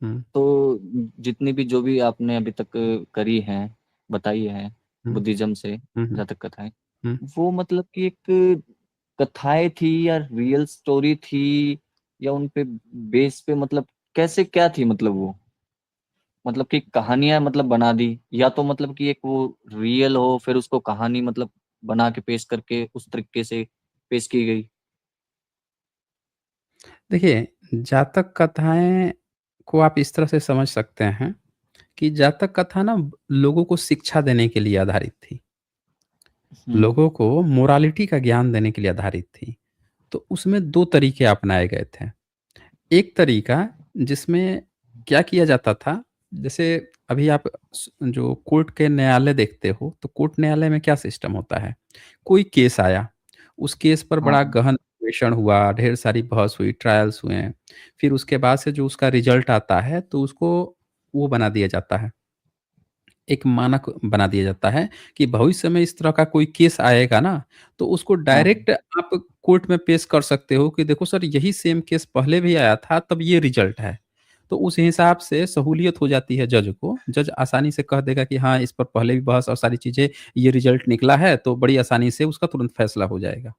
हुँ, तो जितनी भी जो भी आपने अभी तक करी हैं, बताई हैं हुँ, बुद्धिज़्म से हुँ, हुँ, जहाँ तक कथाएँ, हुँ। वो मतलब कि एक कथाएँ थी या रियल स्टोरी थी या उन पे बेस पे मतलब कैसे क्या थी मतलब वो? मतलब कि कहानियाँ मतलब बना दी या तो मतलब कि एक वो रियल हो फिर उसको कहानी मतलब बना के पेश करके उस तरीके से पेश की गई? देखिए, जातक कथाएँ को आप इस तरह से समझ सकते हैं कि जातक कथा ना लोगों को शिक्षा देने के लिए आधारित थी। हुँ, लोगों को मोरालिटी का ज्ञान देने के लिए आधारित थी। तो उसमें 2 तरीके अपनाए गए थे। एक तरीका जिसमें क्या किया जाता था, जैसे अभी आप जो कोर्ट के न्यायालय देखते हो, तो कोर्ट न्यायालय में क्या सिस्टम होता है, कोई केस आया, उस केस पर हाँ, बड़ा गहन अन्वेषण हुआ, ढेर सारी बहस हुई, ट्रायल्स हुए हैं। फिर उसके बाद से जो उसका रिज़ल्ट आता है, तो उसको वो बना दिया जाता है, एक मानक बना दिया जाता है कि भविष्य में इस तरह का कोई केस आएगा ना, तो उसको हाँ, डायरेक्ट आप कोर्ट में पेश कर सकते हो कि देखो सर यही सेम केस पहले भी आया था, तब ये रिज़ल्ट है। तो उस हिसाब से सहूलियत हो जाती है जज को। जज आसानी से कह देगा कि हाँ, इस पर पहले भी बहस और सारी चीज़ें, ये रिज़ल्ट निकला है, तो बड़ी आसानी से उसका तुरंत फैसला हो जाएगा।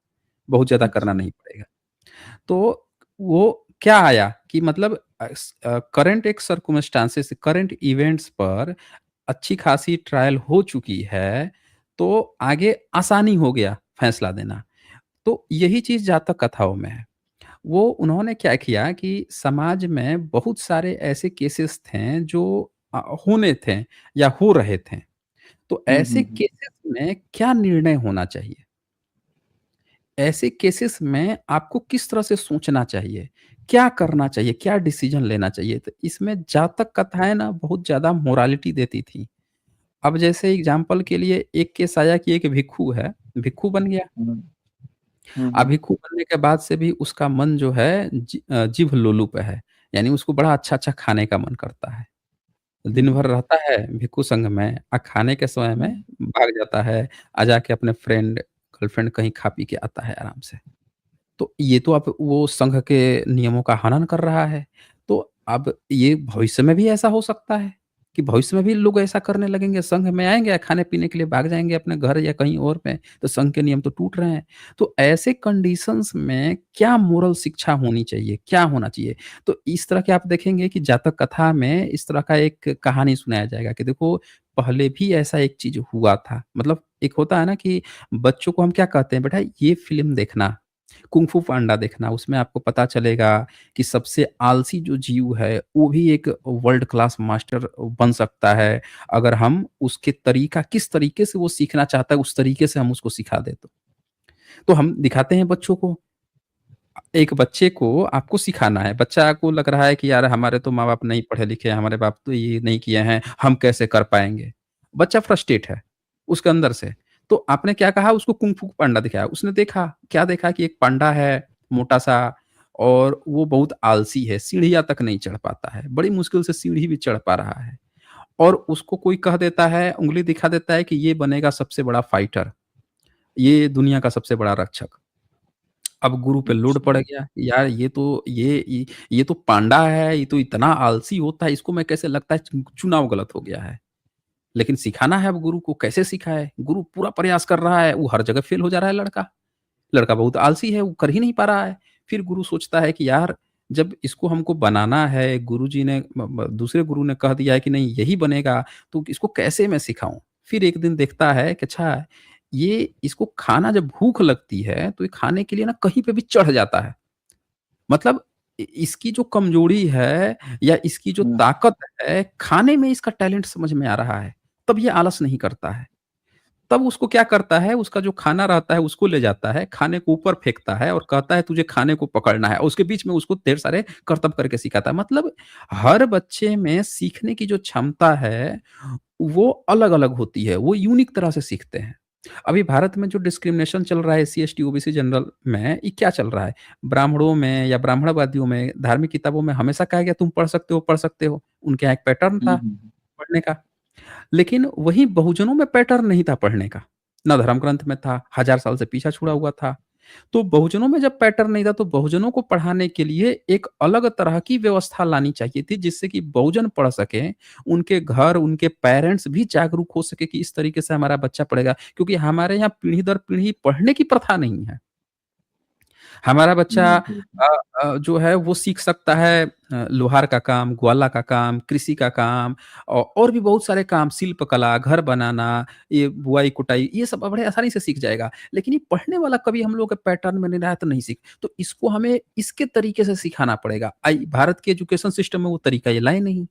बहुत ज़्यादा करना अच्छा। नहीं पड़ेगा। तो वो क्या आया कि मतलब करंट एक सर्कमस्टेंसेस, करंट इवेंट्स पर अच्छी खासी ट्रायल हो चुकी है, तो आगे आसानी हो गया फैसला देना। तो यही चीज़ जातक कथाओं में है। वो उन्होंने क्या किया कि समाज में बहुत सारे ऐसे केसेस थे जो होने थे या हो रहे थे। तो हुँ, ऐसे हुँ, हुँ। केसेस में क्या निर्णय होना चाहिए? ऐसे केसेस में आपको किस तरह से सोचना चाहिए? क्या करना चाहिए? क्या डिसीज़न लेना चाहिए? तो इसमें जातक कथाएँ ना बहुत ज़्यादा मोरालिटी देती थी। अब जैसे एग्ज़ाम्पल के लिए एक केस आया कि एक भिक्षु है, भिक्षु बन गया। हुँ, हुँ, हुँ, भिक्षु बनने के बाद से भी उसका मन जो है जीभ लोलुप है। यानी उसको बड़ा अच्छा-अच्छा खाने का मन करता है। हुँ, दिन भर हुँ, रहता है भिक्षु संघ में, खाने के समय में हुँ, भाग जाता है, जाके अपने फ्रेंड, गर्लफ्रेंड कहीं खा पी के आता है आराम से। तो ये तो अब वो संघ के नियमों का हनन कर रहा है। तो अब ये भविष्य में भी ऐसा हो सकता है कि भविष्य में भी लोग ऐसा करने लगेंगे, संघ में आएँगे, खाने-पीने के लिए भाग जाएँगे अपने घर या कहीं और पे, तो संघ के नियम तो टूट रहे हैं। तो ऐसे कंडीशंस में क्या मोरल शिक्षा होनी चाहिए, क्या होना चाहिए? तो इस तरह के आप देखेंगे कि जातक कथा में इस तरह का एक कहानी सुनाया जाएगा कि देखो, पहले भी ऐसा एक चीज़ हुआ था। मतलब एक होता है ना कि बच्चों को हम क्या कहते हैं, "बेटा ये फ़िल्म देखना।" कुंग फू पांडा देखना, उसमें आपको पता चलेगा कि सबसे आलसी जो जीव है, वो भी एक वर्ल्ड क्लास मास्टर बन सकता है, अगर हम उसके तरीका किस तरीके से वो सीखना चाहता है, उस तरीके से हम उसको सिखा दें तो। तो हम दिखाते हैं बच्चों को, एक बच्चे को आपको सिखाना है, बच्चा को लग रहा है कि यार हमारे तो माँ-बाप नहीं पढ़े-लिखे हैं, हमारे बाप तो ये नहीं किए हैं, हम कैसे कर पाएँगे? बच्चा फ्रस्ट्रेट है, उसके अंदर से। तो आपने क्या कहा, उसको कुंग फू पांडा दिखाया, उसने देखा, क्या देखा कि एक पांडा है, मोटा-सा, और वो बहुत आलसी है, सीढ़ियाँ तक नहीं चढ़ पाता है, बड़ी मुश्किल से सीढ़ी भी चढ़ पा रहा है। और उसको कोई कह देता है, उँगली दिखा देता है कि ये बनेगा सबसे बड़ा फाइटर, ये दुनिया का सबसे बड़ा रक्षक। अब गुरु पे लोड अच्छा। पड़ गया, यार ये तो पांडा है, ये तो इतना आलसी होता है, इसको मैं कैसे, लगता है चुनाव गलत हो गया है। लेकिन सिखाना है अब गुरु को, कैसे सिखाए? गुरु पूरा प्रयास कर रहा है, वो हर जगह फेल हो जा रहा है लड़का। लड़का बहुत आलसी है, वो कर ही नहीं पा रहा है। फिर गुरु सोचता है कि यार, जब इसको हमको बनाना है, गुरुजी ने म ब दूसरे गुरु ने कह दिया है कि नहीं यही बनेगा, तो इसको कैसे मैं सिखाऊँ? फिर एक दिन देखता है कि अच्छा, ये इसको खाना जब भूख लगती है, तो ये खाने के लिए ना कहीं पे भी चढ़ जाता है। मतलब इसकी जो कमज़ोरी है या इसकी जो हुँ, ताकत है, खाने में इसका टैलेंट समझ में आ रहा है, तब ये आलस नहीं करता है। तब उसको क्या करता है, उसका जो खाना रहता है उसको ले जाता है, खाने को ऊपर फेंकता है और कहता है तुझे खाने को पकड़ना है, और उसके बीच में उसको ढेर सारे करतब करके सिखाता है। मतलब हर बच्चे में सीखने की जो क्षमता है, वो अलग-अलग होती है, वो यूनिक तरह से सीखते हैं। अभी भारत में जो डिस्क्रिमिनेशन चल रहा है एससी, एसटी, ओबीसी जनरल में, ये क्या चल रहा है? ब्राह्मणों में या ब्राह्मणवादियों में धार्मिक किताबों में हमेशा कहा गया तुम पढ़ सकते हो, पढ़ सकते हो। उनके यहाँ एक पैटर्न हुँ, था हुँ, पढ़ने का। लेकिन वहीं बहुजनों में पैटर्न नहीं था पढ़ने का। ना धर्म ग्रंथ में था, हज़ार साल से पीछा छुड़ा हुआ था। तो बहुजनों में जब पैटर्न नहीं था तो बहुजनों को पढ़ाने के लिए एक अलग तरह की व्यवस्था लानी चाहिए थी जिससे कि बहुजन पढ़ सकें, उनके घर, उनके पेरेंट्स भी जागरूक हो सके कि इस तरीके से हमारा बच्चा पढ़ेगा। क्योंकि हमारे यहाँ पीढ़ी दर पीढ़ी पढ़ने की प्रथा नहीं है। हमारा बच्चा बिल्कुल। जो है वो सीख सकता है लोहार का काम, ग्वाला का काम, कृषि का काम और भी बहुत सारे काम, शिल्प कला, घर बनाना, ये बुआई-कुटाई, ये सब बड़े आसानी से सीख जाएगा। लेकिन ये पढ़ने वाला कभी हम लोग के पैटर्न में नहीं रहा है तो नहीं सीख तो इसको हमें इसके तरीके से सिखाना पड़ेगा। भारत के एजुकेशन सिस्टम में वो तरीका ये लाए नहीं।